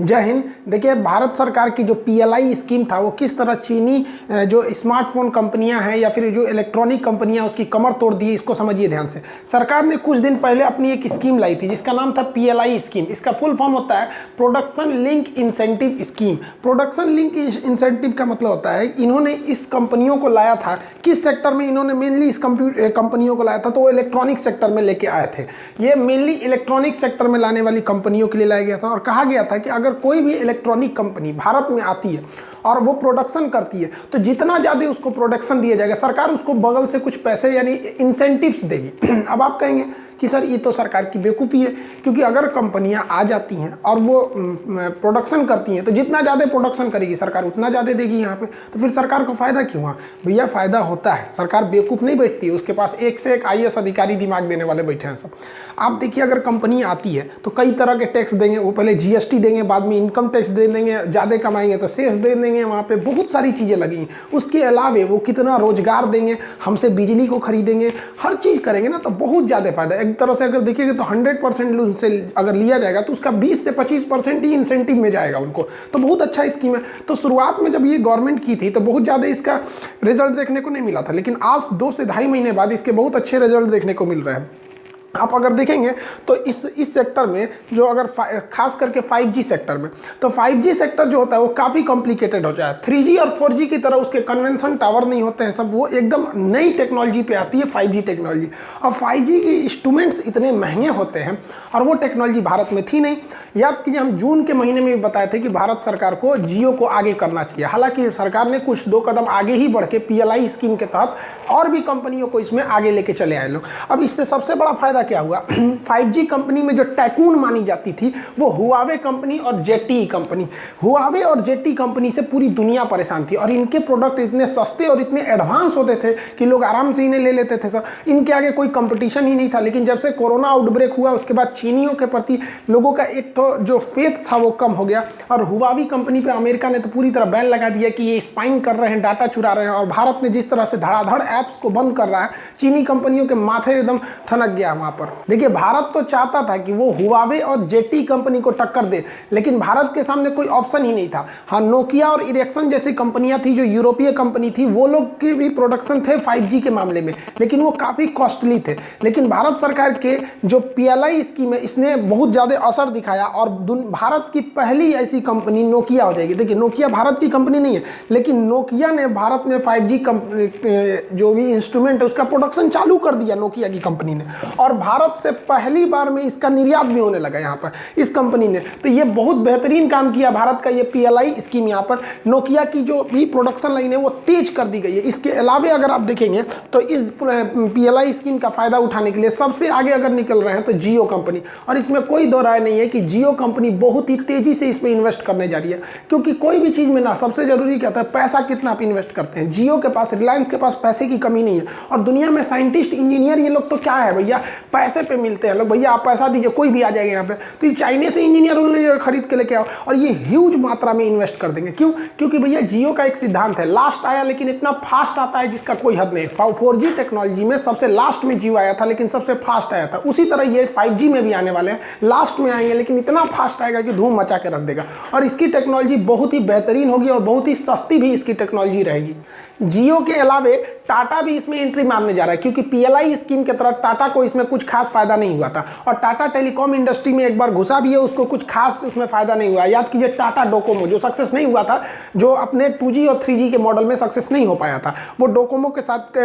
जय हिंद। देखिए, भारत सरकार की जो पीएलआई स्कीम था वो किस तरह चीनी जो स्मार्टफोन कंपनियां हैं या फिर जो इलेक्ट्रॉनिक कंपनियां उसकी कमर तोड़ दी, इसको समझिए ध्यान से। सरकार ने कुछ दिन पहले अपनी एक स्कीम लाई थी जिसका नाम था पीएलआई स्कीम। इसका फुल फॉर्म होता है production link incentive scheme. Production link incentive का मतलब होता है इन्होंने इस कंपनियों को लाया था, किस सेक्टर में इन्होंने मेनली इस कंपनियों को लाया था, तो वो इलेक्ट्रॉनिक सेक्टर में लेके आए थे। ये मेनली इलेक्ट्रॉनिक सेक्टर में लाने वाली कंपनियों के लिए लाया गया था और कहा गया था कि अगर कोई भी इलेक्ट्रॉनिक कंपनी भारत में आती है और वो प्रोडक्शन करती है तो जितना ज़्यादा उसको प्रोडक्शन दिया जाएगा, सरकार उसको बगल से कुछ पैसे यानी इंसेंटिव्स देगी। अब आप कहेंगे कि सर ये तो सरकार की बेवकूफ़ी है, क्योंकि अगर कंपनियां आ जाती हैं और वो प्रोडक्शन करती हैं तो जितना ज़्यादा प्रोडक्शन करेगी सरकार उतना ज़्यादा देगी यहाँ पे, तो फिर सरकार को फ़ायदा क्यों हुआ? भैया फ़ायदा होता है, सरकार बेवकूफ़ नहीं बैठती है, उसके पास एक से एक आईएएस अधिकारी दिमाग देने वाले बैठे हैं सब। आप देखिए, अगर कंपनी आती है तो कई तरह के टैक्स देंगे, वो पहले जीएसटी देंगे, बाद में इनकम टैक्स दे देंगे, ज़्यादा कमाएंगे तो सेस दे देंगे, वहाँ पे बहुत सारी चीज़ें लगेंगी। उसके अलावे वो कितना रोजगार देंगे, हमसे बिजली को खरीदेंगे, हर चीज़ करेंगे ना, तो बहुत ज़्यादा फायदा। एक तरह से अगर देखिएगा तो 100% उनसे अगर लिया जाएगा तो उसका 20 से 25% ही इंसेंटिव में जाएगा उनको, तो बहुत अच्छा स्कीम है। तो शुरुआत में जब ये गवर्नमेंट की थी तो बहुत ज़्यादा इसका रिजल्ट देखने को नहीं मिला था, लेकिन आज 2 से ढाई महीने बाद इसके बहुत अच्छे रिजल्ट देखने को मिल रहे हैं। आप अगर देखेंगे तो इस सेक्टर में जो अगर खास करके 5G सेक्टर में, तो 5G सेक्टर जो होता है वो काफ़ी कॉम्प्लिकेटेड हो जाए। 3G और 4G की तरह उसके कन्वेंशन टावर नहीं होते हैं सब, वो एकदम नई टेक्नोलॉजी पे आती है 5G टेक्नोलॉजी। और 5G के इंस्ट्रूमेंट्स इतने महंगे होते हैं और वो टेक्नोलॉजी भारत में थी नहीं। याद कीजिए, हम जून के महीने में भी बताए थे कि भारत सरकार को जियो को आगे करना चाहिए। हालांकि सरकार ने कुछ 2 कदम आगे ही बढ़ के पीएलआई स्कीम के तहत और भी कंपनियों को इसमें आगे लेके चले आए लोग। अब इससे सबसे बड़ा फायदा क्या हुआ? 5G कंपनी में जो टैकून मानी जाती थी वो हुआवे कंपनी और जेटी कंपनी। हुआवे और जेटी कंपनी से पूरी दुनिया परेशान थी और इनके प्रोडक्ट इतने सस्ते और इतने एडवांस होते थे कि लोग आराम से इन्हें ले लेते थे सर, इनके आगे कोई कंपटीशन ही नहीं था। लेकिन जब से कोरोना आउटब्रेक हुआ उसके बाद चीनियों के प्रति लोगों का एक तो जो फेथ था वो कम हो गया और हुआवी कंपनी पे अमेरिका ने तो पूरी तरह बैन लगा दिया कि ये स्पाइंग कर रहे हैं, डाटा चुरा रहे हैं। और भारत ने जिस तरह से धड़ाधड़ ऐप्स को बंद कर रहा है, चीनी कंपनियों के माथे एकदम ठनक गया वहां पर। देखिए, भारत तो चाहता था कि वो हुआवे और जेटी कंपनी को टक्कर दे, लेकिन भारत के सामने कोई ऑप्शन ही नहीं था। हाँ, नोकिया और इरेक्सन जैसी कंपनियां थी जो यूरोपीय कंपनी थी, वो लोग के भी प्रोडक्शन थे 5G के मामले में, लेकिन वो काफ़ी कॉस्टली थे। लेकिन भारत सरकार के जो पीएलआई स्कीम है इसने बहुत ज़्यादा असर दिखाया और भारत की पहली ऐसी कंपनी नोकिया हो जाएगी। देखिए, नोकिया भारत की कंपनी नहीं है, लेकिन नोकिया ने भारत में 5G जो भी इंस्ट्रूमेंट है उसका प्रोडक्शन चालू कर दिया नोकिया की कंपनी ने, और भारत से पहली बार में इसका निर्यात भी होने लगा यहाँ पर इस कंपनी ने। तो ये बहुत बेहतरीन काम किया भारत का ये पीएलआई स्कीम। यहाँ पर नोकिया की जो भी प्रोडक्शन लाइन है वो तेज कर दी गई है। इसके अलावा अगर आप देखेंगे तो इस पीएलआई स्कीम का फायदा उठाने के लिए सबसे आगे अगर निकल रहे हैं तो जियो कंपनी, और इसमें कोई दो राय नहीं है कि जियो कंपनी बहुत ही तेजी से इसमें इन्वेस्ट करने जा रही है। क्योंकि कोई भी चीज़ में ना सबसे जरूरी क्या होता है, पैसा कितना आप इन्वेस्ट करते हैं। जियो के पास, रिलायंस के पास पैसे की कमी नहीं है, और दुनिया में साइंटिस्ट, इंजीनियर ये लोग तो क्या है भैया, पैसे पे मिलते हैं लोग। भैया आप पैसा दीजिए कोई भी आ जाएगा यहाँ पे, तो ये चाइनीज से इंजीनियर खरीद के लेके आओ और ये ह्यूज मात्रा में इन्वेस्ट कर देंगे। क्यों? क्योंकि भैया जियो का एक सिद्धांत है, लास्ट आया लेकिन इतना फास्ट आता है जिसका कोई हद नहीं। 4G टेक्नोलॉजी में सबसे लास्ट में जियो आया था लेकिन सबसे फास्ट आया था। उसी तरह ये 5G में भी आने वाले हैं, लास्ट में आएंगे लेकिन इतना फास्ट आएगा कि धूम मचा के रख देगा। और इसकी टेक्नोलॉजी बहुत ही बेहतरीन होगी और बहुत ही सस्ती भी इसकी टेक्नोलॉजी रहेगी। जियो के अलावे टाटा भी इसमें एंट्री मारने जा रहा है, क्योंकि पीएलआई स्कीम के तरह टाटा को इसमें कुछ खास फायदा नहीं हुआ था, और टाटा टेलीकॉम इंडस्ट्री में एक बार घुसा भी है, उसको कुछ खास उसमें फायदा नहीं हुआ। याद कीजिए, टाटा डोकोमो जो सक्सेस नहीं हुआ था, जो अपने 2G और 3G के मॉडल में सक्सेस नहीं हो पाया था, वो डोकोमो के साथ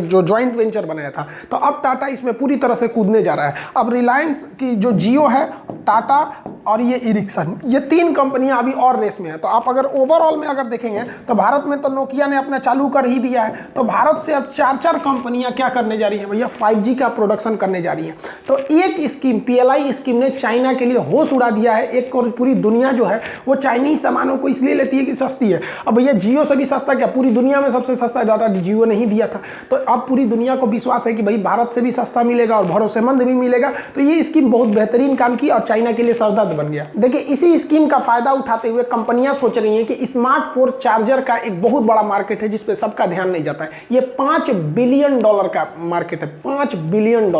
जो ज्वाइंट वेंचर बनाया था। तो अब टाटा इसमें पूरी तरह से कूदने जा रहा है। अब रिलायंस की जो जियो है, टाटा और ये इरिक्सन, ये 3 कंपनियां अभी और रेस में है। तो आप अगर ओवरऑल में अगर देखेंगे तो भारत में तो नोकिया ने अपना चालू कर ही दिया है, तो भारत से अब 4 कंपनियां क्या करने जा रही हैं भैया, 5G का प्रोडक्शन करने जा रही हैं। तो एक स्कीम, पीएलआई स्कीम ने चाइना के लिए होश उड़ा दिया है। एक और पूरी दुनिया जो है वो चाइनीज सामानों को इसलिए लेती है कि सस्ती है। अब भैया जियो से भी सस्ता क्या, पूरी दुनिया में सबसे सस्ता डाटा जियो ने ही दिया था। तो अब पूरी दुनिया को विश्वास है कि भाई भारत से भी सस्ता मिलेगा और भरोसेमंद भी मिलेगा। तो ये स्कीम बहुत बेहतरीन काम की और चाइना के लिए सरदर्द बन गया। देखिए, इसी स्कीम का फायदा उठाते हुए कंपनियां सोच रही हैं कि स्मार्टफोन चार्जर का एक बहुत बड़ा मार्केट है जिस पे सबका ध्यान नहीं जाता है। ये $5 बिलियन का मार्केट है, $5 बिलियन।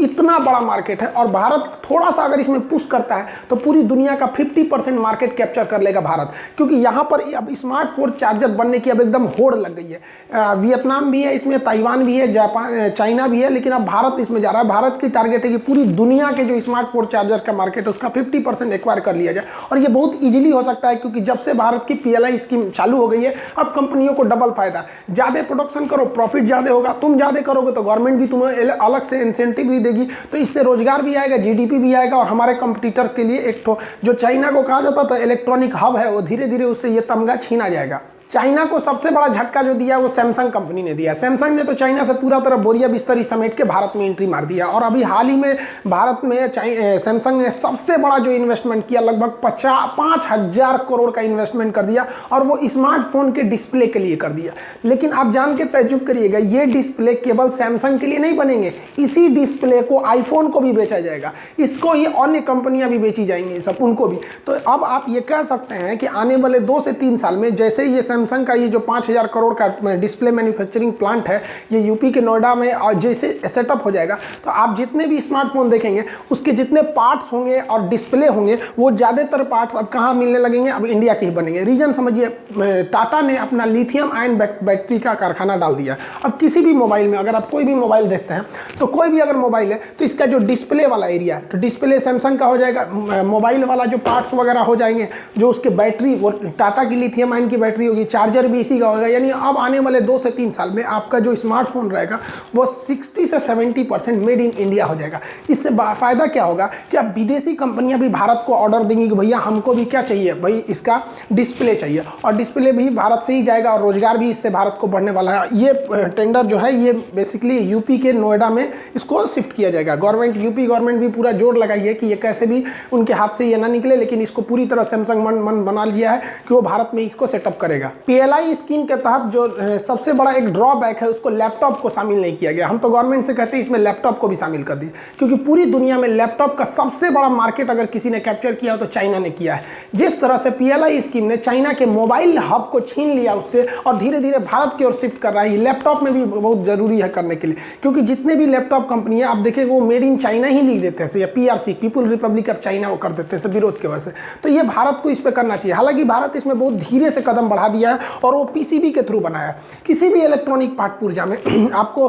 इतना बड़ा मार्केट है और भारत थोड़ा सा अगर इसमें पुश करता है तो पूरी दुनिया का 50% मार्केट कैप्चर कर लेगा भारत, क्योंकि यहाँ पर अब स्मार्टफोन चार्जर बनने की अब एकदम होड़ लग गई है। वियतनाम भी है इसमें, ताइवान भी है, जापान, चाइना भी है, लेकिन अब भारत इसमें जा रहा है। भारत की टारगेट है कि पूरी दुनिया के जो स्मार्टफोन चार्जर का मार्केट है उसका 50% एक्वायर कर लिया जाए, और ये बहुत ईजिली हो सकता है क्योंकि जब से भारत की PLI स्कीम चालू हो गई है अब कंपनियों को डबल फायदा, ज़्यादा प्रोडक्शन करो प्रॉफिट ज़्यादा होगा, तुम ज़्यादा करोगे तो गवर्नमेंट भी तुम्हें अलग से इंसेंटिव भी देगी, तो इससे रोजगार भी आएगा, GDP भी आएगा, और हमारे कंपटीटर के लिए एक तो जो चाइना को कहा जाता था इलेक्ट्रॉनिक हब है, वो धीरे धीरे उससे ये तमगा छीना जाएगा। चाइना को सबसे बड़ा झटका जो दिया वो सैमसंग कंपनी ने दिया। सैमसंग ने तो चाइना से पूरा तरह बोरिया बिस्तरी समेट के भारत में एंट्री मार दिया, और अभी हाल ही में भारत में सैमसंग ने सबसे बड़ा जो इन्वेस्टमेंट किया, लगभग 5,000 करोड़ का इन्वेस्टमेंट कर दिया, और वो स्मार्टफोन के डिस्प्ले के लिए कर दिया। लेकिन आप जान के तजुब करिएगा, ये डिस्प्ले केवल सैमसंग के लिए नहीं बनेंगे, इसी डिस्प्ले को आईफोन को भी बेचा जाएगा, इसको ही अन्य कंपनियां भी बेची जाएंगी, सब उनको भी। तो अब आप ये कह सकते हैं कि आने वाले 2 से 3 साल में जैसे ये सैमसंग का ये जो 5,000 करोड़ का डिस्प्ले मैन्युफैक्चरिंग प्लांट है ये यूपी के नोएडा में और जैसे सेटअप हो जाएगा, तो आप जितने भी स्मार्टफोन देखेंगे उसके जितने पार्ट्स होंगे और डिस्प्ले होंगे वो ज़्यादातर पार्ट्स अब कहाँ मिलने लगेंगे, अब इंडिया के ही बनेंगे। रीजन समझिए, टाटा ने अपना लिथियम आयन बैटरी का कारखाना डाल दिया। अब किसी भी मोबाइल में अगर आप कोई भी मोबाइल देखते हैं तो कोई भी अगर मोबाइल है तो इसका जो डिस्प्ले वाला एरिया है तो डिस्प्ले सैमसंग का हो जाएगा, मोबाइल वाला जो पार्ट्स वगैरह हो जाएंगे, जो उसके बैटरी वो टाटा की लिथियम आयन की बैटरी होगी, चार्जर भी इसी का होगा। यानी अब आने वाले 2 से 3 साल में आपका जो स्मार्टफोन रहेगा वो 60 से 70% मेड इन इंडिया हो जाएगा। इससे फायदा क्या होगा कि अब विदेशी कंपनियां भी भारत को ऑर्डर देंगी कि भैया हमको भी क्या चाहिए, भाई इसका डिस्प्ले चाहिए, और डिस्प्ले भी भारत से ही जाएगा, और रोजगार भी इससे भारत को बढ़ने वाला है। ये टेंडर जो है ये बेसिकली यूपी के नोएडा में इसको शिफ्ट किया जाएगा। यूपी गवर्नमेंट भी पूरा जोर लगाई है कि ये कैसे भी उनके हाथ से ये ना निकले, लेकिन इसको पूरी तरह सैमसंग मन बना लिया है कि वो भारत में इसको सेटअप करेगा। PLI स्कीम के तहत जो सबसे बड़ा एक ड्रॉबैक है उसको लैपटॉप को शामिल नहीं किया गया। हम तो गवर्नमेंट से कहते हैं इसमें लैपटॉप को भी शामिल कर दिए, क्योंकि पूरी दुनिया में लैपटॉप का सबसे बड़ा मार्केट अगर किसी ने कैप्चर किया हो तो चाइना ने किया है। जिस तरह से PLI स्कीम ने चाइना के मोबाइल हब को छीन लिया उससे और धीरे धीरे भारत की ओर शिफ्ट कर रहा है, लैपटॉप में भी बहुत जरूरी है करने के लिए, क्योंकि जितने भी लैपटॉप कंपनियां आप देखें वो मेड इन चाइना ही लिख देते हैं, या PRC people Republic of China वो कर देते हैं विरोध की वजह से। तो ये भारत को इस पर करना चाहिए। हालांकि भारत इसमें बहुत धीरे से कदम बढ़ा दिया है और वो PCB के थ्रू बनाया। किसी भी इलेक्ट्रॉनिक पार्ट पुर्जा में आपको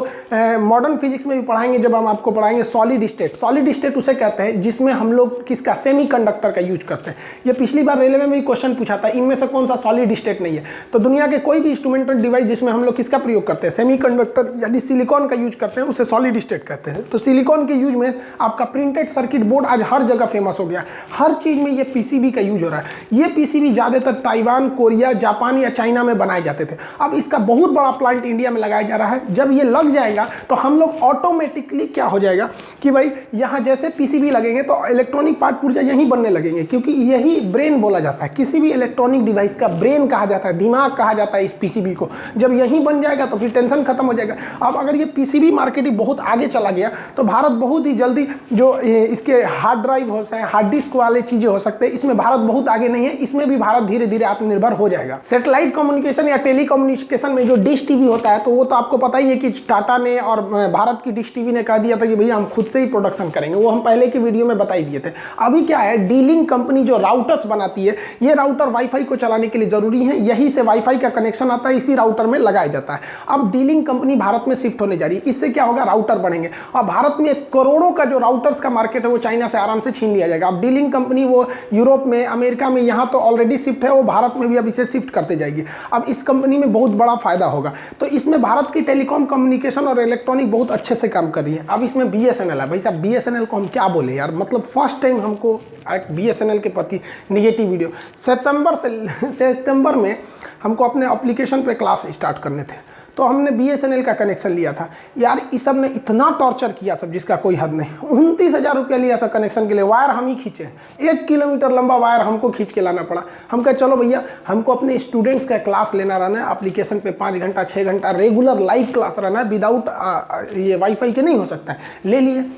मॉडर्न फिजिक्स में भी पढ़ाएंगे, जब हम आपको पढ़ाएंगे सॉलिड स्टेट। सॉलिड स्टेट उसे कहते हैं जिसमें हम लोग किसका सेमीकंडक्टर का यूज करते हैं। ये पिछली बार रेलवे में भी क्वेश्चन पूछा था, इनमें से कौन सा सॉलिड स्टेट नहीं है। तो दुनिया के कोई भी इंस्ट्रूमेंटल डिवाइस जिसमें हम लोग किसका प्रयोग करते हैं, सेमीकंडक्टर यानी सिलिकॉन का यूज करते हैं, उसे सॉलिड स्टेट कहते हैं। तो सिलिकॉन के यूज में आपका प्रिंटेड सर्किट बोर्ड आज हर जगह फेमस हो गया, हर चीज में ये PCB का यूज हो रहा है। ये PCB ज्यादातर ताइवान, कोरिया, जापान या चाइना में बनाए जाते थे। अब इसका बहुत बड़ा प्लांट इंडिया में लगाया जा रहा है। जब ये लग जाएगा तो हम लोग ऑटोमेटिकली क्या हो जाएगा कि भाई यहाँ जैसे PCB लगेंगे तो इलेक्ट्रॉनिक पार्ट पुर्जा यहीं बनने लगेंगे, क्योंकि यही ब्रेन बोला जाता है। किसी भी इलेक्ट्रॉनिक डिवाइस का ब्रेन कहा जाता है, दिमाग कहा जाता है इस PCB को। जब यहीं बन जाएगा तो फिर टेंशन खत्म हो जाएगा। अब अगर ये PCB मार्केट ही बहुत आगे चला गया तो भारत बहुत ही जल्दी जो इसके हार्ड ड्राइव हो सकते हैं, हार्ड डिस्क वाले चीजें हो सकते हैं, इसमें भारत बहुत आगे नहीं है। इसमें भी भारत धीरे धीरे आत्मनिर्भर हो जाएगा। सैटेलाइट कम्युनिकेशन या टेलीकम्युनिकेशन में जो डिश टीवी होता है तो वो तो आपको पता ही है कि टाटा ने और भारत की डिश टीवी ने कह दिया था कि भैया हम खुद से ही प्रोडक्शन करेंगे। वो हम पहले की वीडियो में बता ही दिए थे। अभी क्या है, डीलिंग कंपनी जो राउटर्स बनाती है, ये राउटर वाईफाई को चलाने के लिए जरूरी है, यहीं से वाईफाई का कनेक्शन आता है, इसी राउटर में लगाया जाता है। अब डीलिंग कंपनी भारत में शिफ्ट होने जा रही है। इससे क्या होगा, राउटर बढ़ेंगे और भारत में करोड़ों का जो राउटर्स का मार्केट है वो चाइना से आराम से छीन लिया जाएगा। अब डीलिंग कंपनी वो यूरोप में, अमेरिका में, यहाँ तो ऑलरेडी शिफ्ट है, वो भारत में भी अब इसे शिफ्ट करते जाएगी। अब इस कंपनी में बहुत बड़ा फायदा होगा। तो इसमें भारत की टेलीकॉम कम्युनिकेशन और इलेक्ट्रॉनिक बहुत अच्छे से काम कर रही है। अब इसमें BSNL है। भाई साहब BSNL को हम क्या बोले यार, मतलब फर्स्ट टाइम हमको एक BSNL के प्रति निगेटिव वीडियो। सितंबर में हमको अपने एप्लीकेशन पे क्लास स्टार्ट करने थे, तो हमने BSNL का कनेक्शन लिया था। यार इस सब ने इतना टॉर्चर किया सब जिसका कोई हद नहीं। 29,000 रुपया लिया सब कनेक्शन के लिए। वायर हम ही खींचे, 1 किलोमीटर लंबा वायर हमको खींच के लाना पड़ा। हम कहे चलो भैया हमको अपने स्टूडेंट्स का क्लास लेना रहना है, एप्लीकेशन पे 5 घंटा 6 घंटा रेगुलर लाइव क्लास रहना है, विदाउट ये वाईफाई के नहीं हो सकता है। ले लिए।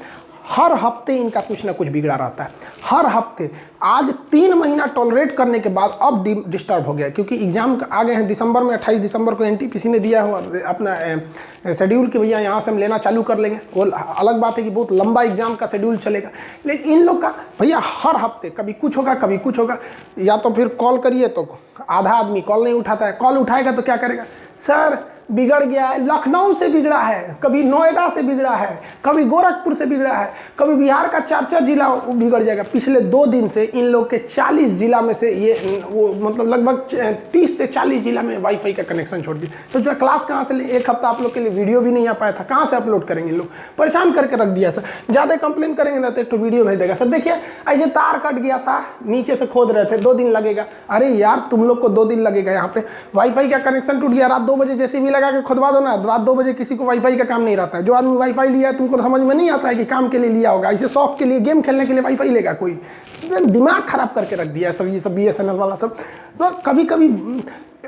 हर हफ्ते इनका कुछ ना कुछ बिगड़ा रहता है, हर हफ्ते। आज 3 महीना टॉलरेट करने के बाद अब डिस्टर्ब हो गया, क्योंकि एग्जाम आ गए हैं दिसंबर में। 28 दिसंबर को एनटीपीसी ने दिया हुआ अपना शेड्यूल कि भैया यहाँ से हम लेना चालू कर लेंगे। वो अलग बात है कि बहुत लंबा एग्जाम का शेड्यूल चलेगा, लेकिन इन लोग का भैया हर हफ्ते कभी कुछ होगा कभी कुछ होगा। या तो फिर कॉल करिए तो आधा आदमी कॉल नहीं उठाता है, कॉल उठाएगा तो क्या करेगा, सर बिगड़ गया है, लखनऊ से बिगड़ा है, कभी नोएडा से बिगड़ा है, कभी गोरखपुर से बिगड़ा है, कभी बिहार का 4 जिला बिगड़ जाएगा। पिछले 2 दिन से इन लोग के 40 जिला में से ये वो मतलब लगभग 30 से 40 जिला में वाईफाई का कनेक्शन छोड़ दिया। सोचो क्लास कहाँ से ले, 1 हफ्ता आप लोग के लिए वीडियो भी नहीं आ पाया था, कहाँ से अपलोड करेंगे लोग, परेशान करके रख दिया सर। ज़्यादा कंप्लेन करेंगे ना तो एक तो वीडियो भेज देगा, सर देखिए ऐसे तार कट गया था, नीचे से खोद रहे थे, 2 दिन लगेगा। अरे यार तुम लोग को 2 दिन लगेगा, यहाँ पे वाईफाई का कनेक्शन टूट गया, रात 2 बजे जैसे भी लगा के खुदवा दो ना, रात 2 बजे किसी को वाईफाई का काम नहीं रहता है। जो आदमी वाईफाई लिया है तुमको समझ में नहीं आता है कि काम के लिए लिया होगा, इसे शौक के लिए गेम खेलने के लिए वाईफाई लेगा कोई। दिमाग खराब करके रख दिया है सब, ये सब BSNL वाला सब। तो कभी कभी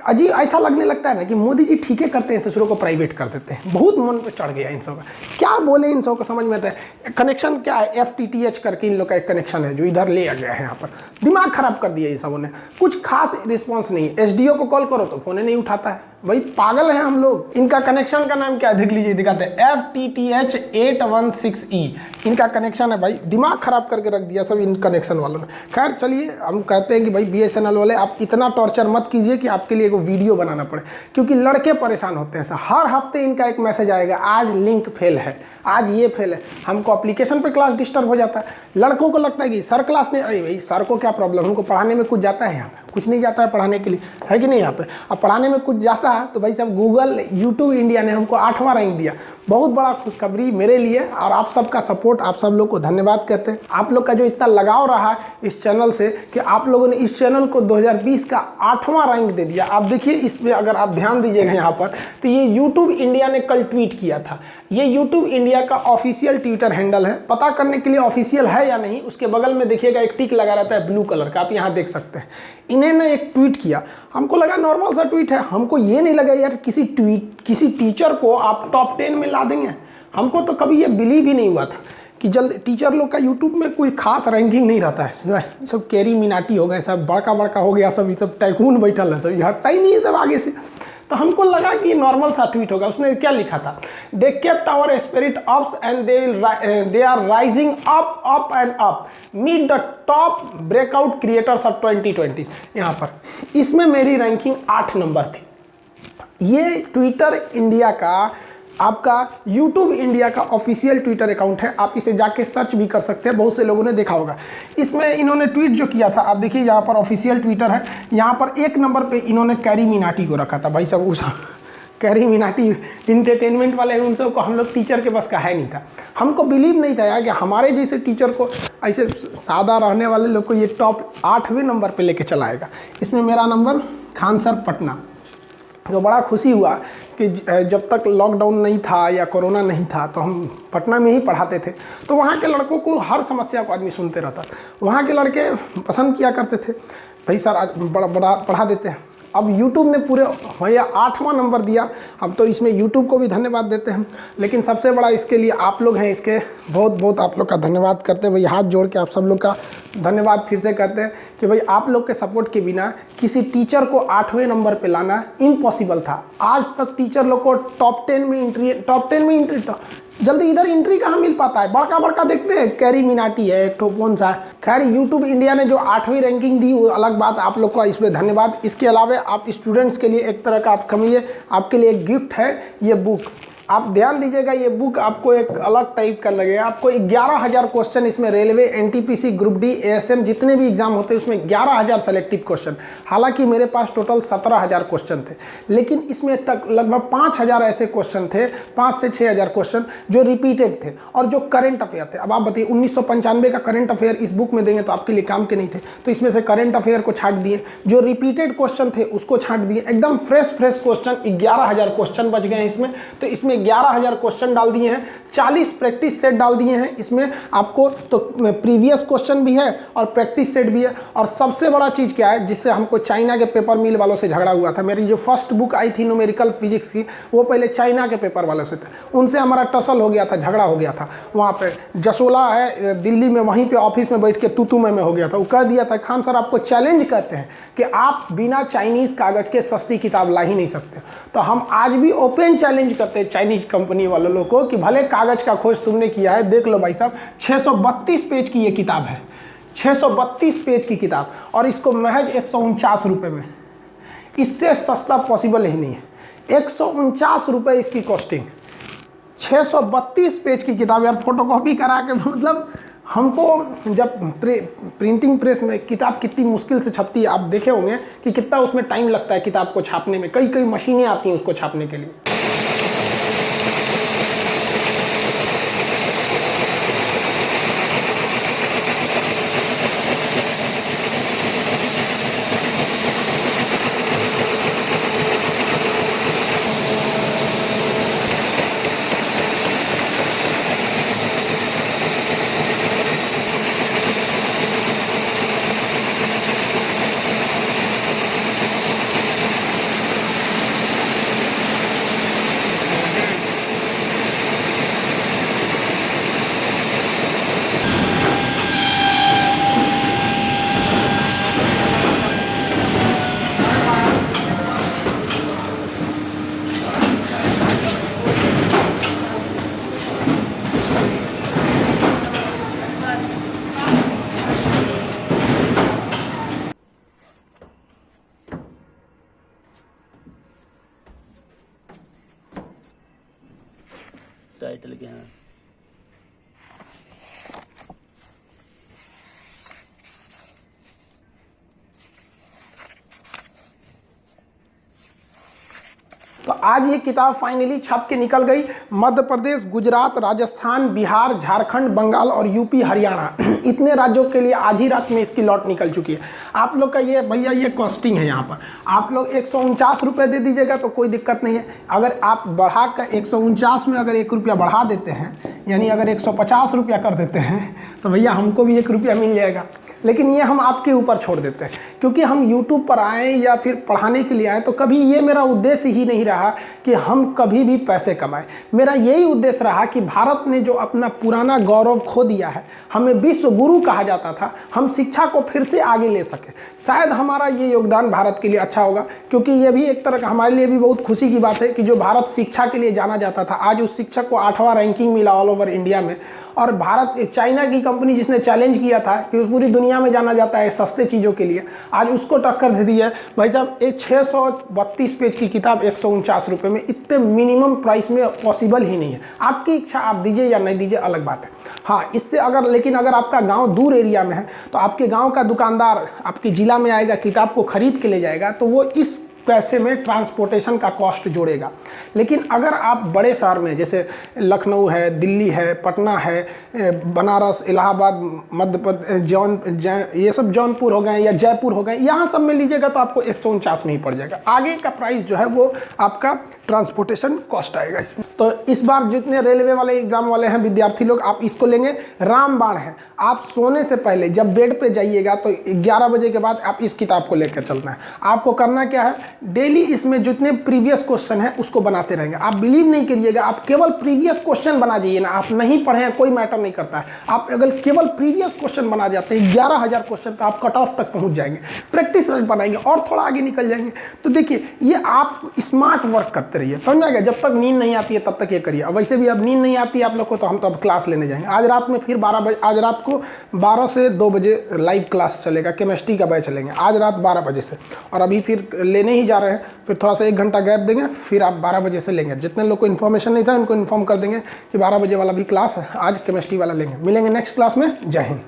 अजीब ऐसा लगने लगता है ना कि मोदी जी ठीक है करते हैं, ससुरों को प्राइवेट कर देते हैं। बहुत मन पे चढ़ गया इन सब का, क्या बोले इन सब को समझ में आता है। कनेक्शन क्या है, FTTH करके इन लोग का एक कनेक्शन है जो इधर ले आ गया है यहाँ पर। दिमाग खराब कर दिया इन सबों ने, कुछ खास रिस्पॉन्स नहीं है। SDO को कॉल करो तो फोन नहीं उठाता है, भाई पागल है हम लोग। इनका कनेक्शन का नाम क्या है देख लीजिए, दिखाते हैं FTTH 816E इनका कनेक्शन है। भाई दिमाग खराब करके रख दिया सब इन कनेक्शन वालों ने। खैर चलिए, हम कहते हैं कि भाई BSNL वाले आप इतना टॉर्चर मत कीजिए कि आपके लिए एगो वीडियो बनाना पड़े, क्योंकि लड़के परेशान होते हैं सर। हर हफ्ते इनका एक मैसेज आएगा, आज लिंक फेल है, आज ये फेल है। हमको एप्लीकेशन पर क्लास डिस्टर्ब हो जाता है, लड़कों को लगता है कि सर क्लास नहीं, अरे भाई सर को क्या प्रॉब्लम, हमको पढ़ाने में कुछ जाता है, यहाँ पे कुछ नहीं जाता है पढ़ाने के लिए, है कि नहीं। यहाँ पे अब पढ़ाने में कुछ जाता है तो भाई साहब गूगल YouTube इंडिया ने हमको 8वां रैंक दिया। बहुत बड़ा खुशखबरी मेरे लिए, और आप सबका सपोर्ट, आप सब लोग को धन्यवाद कहते हैं। आप लोग का जो इतना लगाव रहा है इस चैनल से कि आप लोगों ने इस चैनल को 2020 का 8वां रैंक दे दिया। आप देखिए इसमें अगर आप ध्यान दीजिएगा यहाँ पर, तो ये YouTube इंडिया ने कल ट्वीट किया था। ये YouTube इंडिया का ऑफिशियल ट्विटर हैंडल है। पता करने के लिए ऑफिशियल है या नहीं, उसके बगल में देखिएगा एक टिक लगा रहता है ब्लू कलर का, आप यहाँ देख सकते हैं। इन्होंने एक ट्वीट किया, हमको लगा नॉर्मल सा ट्वीट है, हमको ये नहीं लगा यार किसी टीचर को आप टॉप 10 में ला देंगे। हमको तो कभी ये बिलीव ही नहीं हुआ था कि जल्द टीचर लोग का यूट्यूब में कोई खास रैंकिंग नहीं रहता है। सब कैरी मिनाटी हो गए, सब बड़का बड़का हो गया, सब ये सब टाइकून बैठल है, सब हटता ही नहीं है सब आगे से। तो हमको लगा कि नॉर्मल सा ट्वीट होगा। उसने क्या लिखा था, they kept our spirit ups and they are rising up up and up, meet the top breakout creators of 2020। यहाँ पर इसमें मेरी रैंकिंग 8 नंबर थी। ये ट्विटर इंडिया का, आपका YouTube इंडिया का ऑफिशियल ट्विटर अकाउंट है, आप इसे जाके सर्च भी कर सकते हैं, बहुत से लोगों ने देखा होगा। इसमें इन्होंने ट्वीट जो किया था, आप देखिए यहाँ पर ऑफिशियल ट्विटर है, यहाँ पर 1 नंबर पे इन्होंने कैरी मिनाटी को रखा था। भाई साहब उस कैरी मिनाटी इंटरटेनमेंट वाले उन सबको, हम लोग टीचर के बस का है नहीं था। हमको बिलीव नहीं था यार कि हमारे जैसे टीचर को, ऐसे सादा रहने वाले लोग को ये टॉप 8वें नंबर पर लेके चलाएगा। इसमें मेरा नंबर खान सर पटना, जो बड़ा खुशी हुआ कि जब तक लॉकडाउन नहीं था या कोरोना नहीं था तो हम पटना में ही पढ़ाते थे, तो वहाँ के लड़कों को हर समस्या को आदमी सुनते रहता। वहाँ के लड़के पसंद किया करते थे, भाई सर आज बड़ा पढ़ा देते हैं। अब YouTube ने पूरे भैया 8वां नंबर दिया। अब तो इसमें YouTube को भी धन्यवाद देते हैं, लेकिन सबसे बड़ा इसके लिए आप लोग हैं, इसके बहुत बहुत आप लोग का धन्यवाद करते हैं। भाई हाथ जोड़ के आप सब लोग का धन्यवाद फिर से कहते हैं कि भाई आप लोग के सपोर्ट के बिना किसी टीचर को 8वें नंबर पे लाना इम्पॉसिबल था। आज तक टीचर लोग को टॉप 10 में एंट्री जल्दी इधर एंट्री कहाँ मिल पाता है। बड़का बड़का देखते हैं, कैरी मिनाटी है एक ठो, कौन सा। खैर YouTube इंडिया ने जो 8वीं रैंकिंग दी वो अलग बात, आप लोग का इसमें धन्यवाद। इसके अलावा आप स्टूडेंट्स के लिए एक तरह का आप कमिए, आपके लिए एक गिफ्ट है ये बुक। आप ध्यान दीजिएगा, ये बुक आपको एक अलग टाइप का लगेगा। आपको 11,000 क्वेश्चन इसमें, railway, NTPC, group D, ASM जितने भी एग्जाम होते हैं उसमें 11,000 सेलेक्टिव क्वेश्चन। हालांकि मेरे पास टोटल 17,000 क्वेश्चन थे, लेकिन इसमें तक लगभग 5,000 ऐसे क्वेश्चन थे, 5 से 6,000 क्वेश्चन जो रिपीटेड थे और जो करंट अफेयर थे। अब आप बताइए 1995 का करंट अफेयर इस बुक में देंगे तो आपके लिए काम के नहीं थे, तो इसमें से करंट अफेयर को छांट दिए, जो रिपीटेड क्वेश्चन थे उसको छांट दिए, एकदम फ्रेश क्वेश्चन 11,000 क्वेश्चन बच गए इसमें। तो इसमें इसमें 11,000 क्वेश्चन डाल दिए हैं, 40 प्रैक्टिस सेट डाल दिए हैं इसमें आपको, तो प्रीवियस क्वेश्चन भी है और प्रैक्टिस सेट भी है। और सबसे बड़ा चीज़ क्या है जिससे हमको चाइना के पेपर मिल वालों से झगड़ा हुआ था, मेरी जो फर्स्ट बुक आई थी न्यूमेरिकल फिजिक्स की, वो पहले चाइना के पेपर वालों से थे, उनसे हमारा टसल हो गया था, झगड़ा हो गया था। वहाँ पे जसोला है दिल्ली में, वहीं पे ऑफिस में बैठ के तू मैं हो गया था। वो कह दिया था खान सर आपको चैलेंज करते हैं कि आप बिना चाइनीज़ कागज़ के सस्ती किताब ला ही नहीं सकते। तो हम आज भी ओपन चैलेंज करते हैं चाइनीज़ कंपनी वालों लोग को कि भले कागज़ का खोज तुमने किया है, देख लो भाई साहब 632 पेज की ये किताब है, 632 पेज की किताब, और इसको महज 149 रुपये में, इससे सस्ता पॉसिबल ही नहीं है। 149 रुपये इसकी कॉस्टिंग, 632 पेज की किताब यार, फोटोकॉपी करा के, मतलब हमको जब प्रिंटिंग प्रेस में किताब कितनी मुश्किल से छपती है, आप देखे होंगे कि कितना उसमें टाइम लगता है किताब को छापने में, कई मशीनें आती हैं उसको छापने के लिए। टाइटल क्या है? तो आज ये किताब फाइनली छप के निकल गई। मध्य प्रदेश, गुजरात, राजस्थान, बिहार, झारखंड, बंगाल और यूपी, हरियाणा, इतने राज्यों के लिए आज ही रात में इसकी लॉट निकल चुकी है। आप लोग का ये भैया ये कॉस्टिंग है, यहाँ पर आप लोग 149 रुपये दे दीजिएगा तो कोई दिक्कत नहीं है। अगर आप बढ़ा कर 149 में अगर 1 रुपया बढ़ा देते हैं, यानी अगर 150 रुपया कर देते हैं, तो भैया हमको भी 1 रुपया मिल जाएगा। लेकिन ये हम आपके ऊपर छोड़ देते हैं, क्योंकि हम YouTube पर आए या फिर पढ़ाने के लिए आए, तो कभी ये मेरा उद्देश्य ही नहीं रहा कि हम कभी भी पैसे कमाएं। मेरा यही उद्देश्य रहा कि भारत ने जो अपना पुराना गौरव खो दिया है, हमें विश्व गुरु कहा जाता था, हम शिक्षा को फिर से आगे ले सकें। शायद हमारा ये योगदान भारत के लिए अच्छा होगा, क्योंकि ये भी एक तरह का हमारे लिए भी बहुत खुशी की बात है कि जो भारत शिक्षा के लिए जाना जाता था, आज उस शिक्षक को 8वां रैंकिंग मिला ऑल ओवर इंडिया में। और भारत, चाइना की कंपनी जिसने चैलेंज किया था कि पूरी दुनिया में जाना जाता है सस्ते चीज़ों के लिए, आज उसको टक्कर दे दी है। भाई साहब एक 632 पेज की किताब 149 रुपये में, इतने मिनिमम प्राइस में पॉसिबल ही नहीं है। आपकी इच्छा, आप दीजिए या नहीं दीजिए अलग बात है। हाँ, इससे अगर, लेकिन अगर आपका गांव दूर एरिया में है तो आपके गांव का दुकानदार आपके ज़िला में आएगा, किताब को खरीद के ले जाएगा, तो वो इस पैसे में ट्रांसपोर्टेशन का कॉस्ट जोड़ेगा। लेकिन अगर आप बड़े शहर में, जैसे लखनऊ है, दिल्ली है, पटना है, बनारस, इलाहाबाद, मध्य प्रदेश, ये सब जौनपुर हो गए या जयपुर हो गए, यहाँ सब में लीजिएगा तो आपको 149 में ही पड़ जाएगा। आगे का प्राइस जो है वो आपका ट्रांसपोर्टेशन कॉस्ट आएगा इसमें। तो इस बार जितने रेलवे वाले एग्जाम वाले हैं विद्यार्थी लोग, आप इसको लेंगे, रामबाण है। आप सोने से पहले जब बेड पे जाइएगा तो 11 बजे के बाद आप इस किताब को लेकर चलना है। आपको करना क्या है, डेली इसमें जितने प्रीवियस क्वेश्चन है उसको बनाते रहेंगे। आप बिलीव नहीं करिएगा, आप केवल प्रीवियस क्वेश्चन बना जाइए ना, आप नहीं पढ़े हैं कोई मैटर नहीं करता है। आप अगर केवल प्रीवियस क्वेश्चन बना जाते हैं 11,000 क्वेश्चन, तो आप कट ऑफ तक पहुंच जाएंगे। प्रैक्टिस रन बनाएंगे और थोड़ा आगे निकल जाएंगे। तो देखिए, ये आप स्मार्ट वर्क करते रहिए, समझ में आ गया। जब तक नींद नहीं आती है तब तक ये करिए। अब वैसे भी अब नींद नहीं आती है आप लोग को, तो हम तो अब क्लास लेने जाएंगे। आज रात में फिर 12 बजे, आज रात को 12 से 2 बजे लाइव क्लास चलेगा, केमिस्ट्री का बैच चलेंगे आज रात 12 बजे से। और अभी फिर लेने ही जा रहे हैं, फिर थोड़ा सा 1 घंटा गैप देंगे, फिर आप 12 बजे से लेंगे। जितने लोग को इन्फॉर्मेशन नहीं था उनको इन्फॉर्म कर देंगे कि 12 बजे वाला भी क्लास आज केमिस्ट्री वाला लेंगे। मिलेंगे नेक्स्ट क्लास में। जय हिंद।